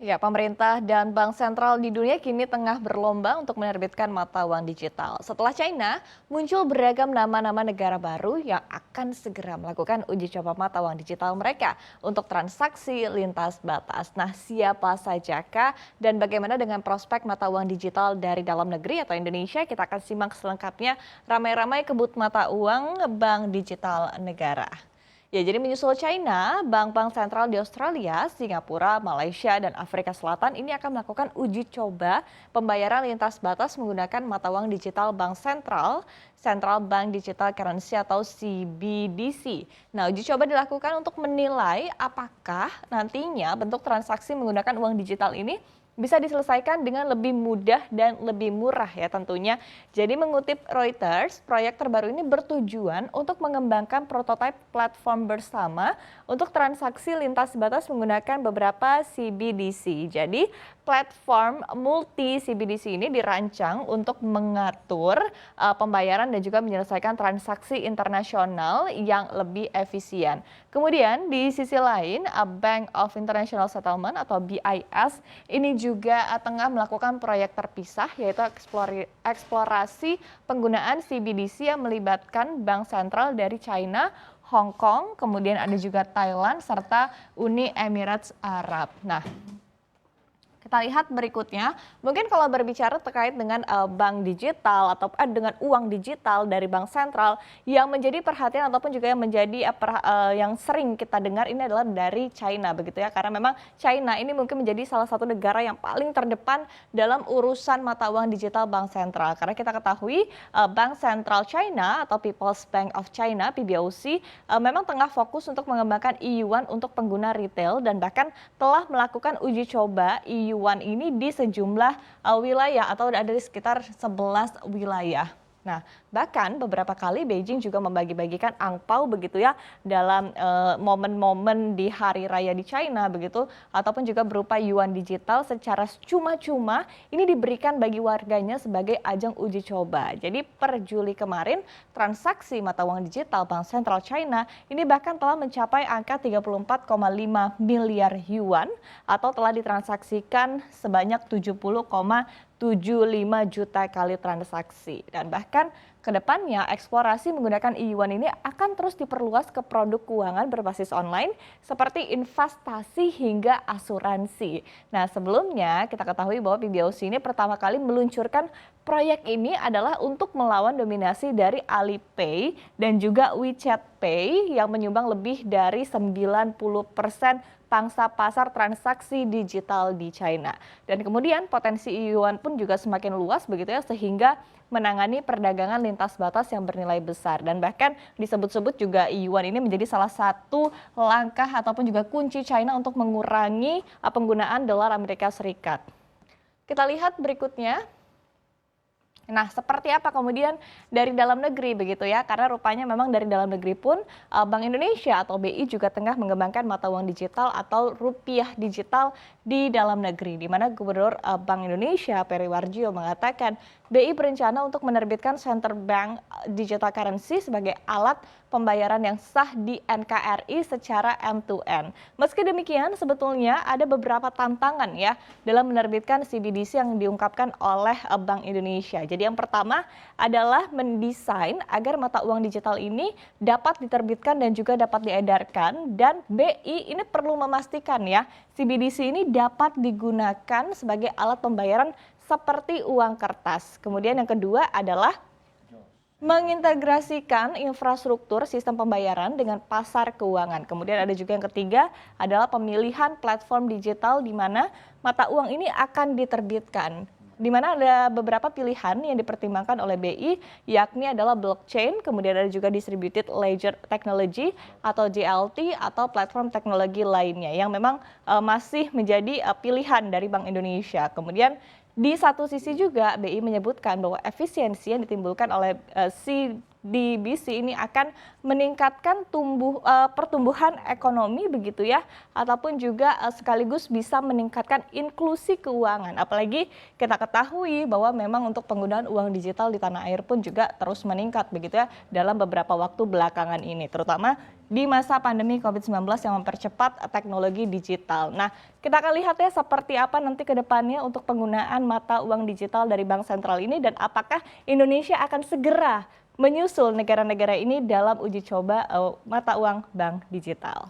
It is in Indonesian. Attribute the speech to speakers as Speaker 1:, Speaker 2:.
Speaker 1: Ya, pemerintah dan bank sentral di dunia kini tengah berlomba untuk menerbitkan mata uang digital. Setelah China, muncul beragam nama-nama negara baru yang akan segera melakukan uji coba mata uang digital mereka untuk transaksi lintas batas. Nah, siapa sajakah dan bagaimana dengan prospek mata uang digital dari dalam negeri atau Indonesia? Kita akan simak selengkapnya ramai-ramai kebut mata uang bank digital negara. Ya, jadi menyusul China, bank-bank sentral di Australia, Singapura, Malaysia, dan Afrika Selatan ini akan melakukan uji coba pembayaran lintas batas menggunakan mata uang digital bank sentral, Central Bank Digital Currency atau CBDC. Nah, uji coba dilakukan untuk menilai apakah nantinya bentuk transaksi menggunakan uang digital ini bisa diselesaikan dengan lebih mudah dan lebih murah ya tentunya. Jadi mengutip Reuters, proyek terbaru ini bertujuan untuk mengembangkan prototipe platform bersama untuk transaksi lintas batas menggunakan beberapa CBDC. Jadi platform multi CBDC ini dirancang untuk mengatur pembayaran dan juga menyelesaikan transaksi internasional yang lebih efisien. Kemudian di sisi lain, Bank of International Settlement atau BIS ini juga tengah melakukan proyek terpisah yaitu eksplorasi penggunaan CBDC yang melibatkan bank sentral dari China, Hong Kong, kemudian ada juga Thailand serta Uni Emirat Arab. Nah, kita lihat berikutnya, mungkin kalau berbicara terkait dengan bank digital atau dengan uang digital dari bank sentral yang menjadi perhatian ataupun juga yang menjadi yang sering kita dengar ini adalah dari China begitu ya, karena memang China ini mungkin menjadi salah satu negara yang paling terdepan dalam urusan mata uang digital bank sentral. Karena kita ketahui Bank Sentral China atau People's Bank of China (PBOC) memang tengah fokus untuk mengembangkan e-yuan untuk pengguna retail dan bahkan telah melakukan uji coba e-yuan ini di sejumlah wilayah atau ada di sekitar 11 wilayah. Nah, bahkan beberapa kali Beijing juga membagi-bagikan angpau begitu ya dalam momen-momen di hari raya di China begitu ataupun juga berupa yuan digital secara cuma-cuma ini diberikan bagi warganya sebagai ajang uji coba. Jadi per Juli kemarin transaksi mata uang digital Bank Sentral China ini bahkan telah mencapai angka 34,5 miliar yuan atau telah ditransaksikan sebanyak 70,75 juta kali transaksi. Dan bahkan ke depannya eksplorasi menggunakan e-yuan ini akan terus diperluas ke produk keuangan berbasis online seperti investasi hingga asuransi. Nah, sebelumnya kita ketahui bahwa PBOC ini pertama kali meluncurkan proyek ini adalah untuk melawan dominasi dari Alipay dan juga WeChat Pay yang menyumbang lebih dari 90% pangsa pasar transaksi digital di China. Dan kemudian potensi e-yuan pun juga semakin luas begitu ya sehingga menangani perdagangan lintas batas yang bernilai besar. Dan bahkan disebut-sebut juga e-yuan ini menjadi salah satu langkah ataupun juga kunci China untuk mengurangi penggunaan dolar Amerika Serikat. Kita lihat berikutnya. Nah, seperti apa kemudian dari dalam negeri begitu ya, karena rupanya memang dari dalam negeri pun Bank Indonesia atau BI juga tengah mengembangkan mata uang digital atau rupiah digital di dalam negeri, di mana Gubernur Bank Indonesia Peri Warjio mengatakan BI berencana untuk menerbitkan Central Bank Digital Currency sebagai alat pembayaran yang sah di NKRI secara end-to-end. Meski demikian, sebetulnya ada beberapa tantangan ya dalam menerbitkan CBDC yang diungkapkan oleh Bank Indonesia. Jadi yang pertama adalah mendesain agar mata uang digital ini dapat diterbitkan dan juga dapat diedarkan, dan BI ini perlu memastikan ya CBDC ini dapat digunakan sebagai alat pembayaran seperti uang kertas. Kemudian yang kedua adalah mengintegrasikan infrastruktur sistem pembayaran dengan pasar keuangan. Kemudian ada juga yang ketiga adalah pemilihan platform digital di mana mata uang ini akan diterbitkan. Di mana ada beberapa pilihan yang dipertimbangkan oleh BI, yakni adalah blockchain, kemudian ada juga distributed ledger technology atau JLT atau platform teknologi lainnya yang memang masih menjadi pilihan dari Bank Indonesia. Kemudian di satu sisi juga BI menyebutkan bahwa efisiensi yang ditimbulkan oleh di BC ini akan meningkatkan pertumbuhan ekonomi begitu ya, ataupun juga sekaligus bisa meningkatkan inklusi keuangan. Apalagi kita ketahui bahwa memang untuk penggunaan uang digital di tanah air pun juga terus meningkat begitu ya dalam beberapa waktu belakangan ini, terutama di masa pandemi COVID-19 yang mempercepat teknologi digital. Nah, kita akan lihat ya seperti apa nanti ke depannya untuk penggunaan mata uang digital dari Bank Sentral ini dan apakah Indonesia akan segera menyusul negara-negara ini dalam uji coba mata uang bank digital.